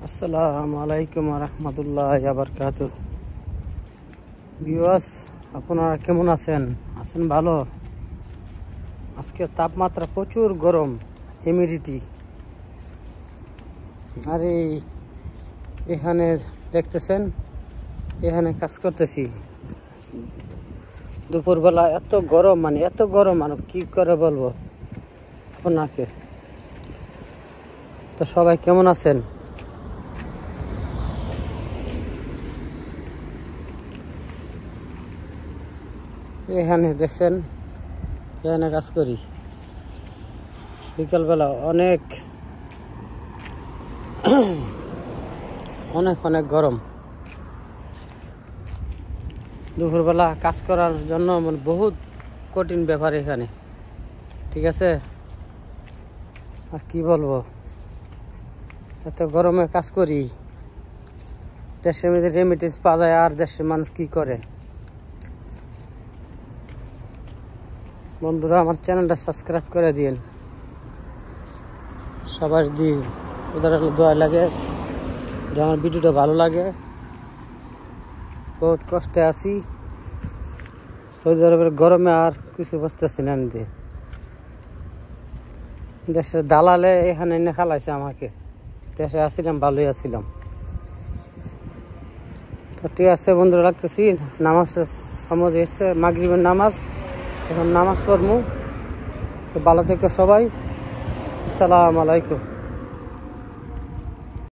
আসসালামু আলাইকুম রহমতুল্লাহ বারকাতুহ। ভিউয়ার্স, আপনারা কেমন আছেন? আছেন ভালো? আজকে তাপমাত্রা প্রচুর গরম, হিউমিডিটি। আর এখানে দেখতেছেন, এখানে কাজ করতেছি দুপুরবেলা। এত গরম, এত গরম, কি করে বলবো আপনাকে। তো সবাই কেমন আছেন? এখানে দেখছেন, এখানে কাজ করি বিকালবেলা। অনেক অনেক অনেক গরম। দুপুরবেলা কাজ করার জন্য বহুত কঠিন ব্যাপার এখানে, ঠিক আছে। আর কি বলবো, এত গরমে কাজ করি। দেশের মধ্যে রেমিটেন্স পাওয়া যায়, আর দেশের মানুষ কি করে। বন্ধুরা, আমার চ্যানেলটা সাবস্ক্রাইব করে দিন। সবার ওদের দোয়া লাগে যে আমার ভিডিওটা ভালো লাগে। বহুত কষ্টে আছি সৌদি আরবের গরমে, আর কিছু বুঝতেছি না। দেশের দালালে এখানে এনে খালাইছে আমাকে। দেশে আসছিলাম, ভালোই আছিলাম। তো ঠিক আছে বন্ধুরা, রাখতেছি। নামাজ সময় এসে মাগরিবের নামাজ, এখন নামাজ পড়বো। তো ভালো থেকো সবাই। আসসালামু আলাইকুম।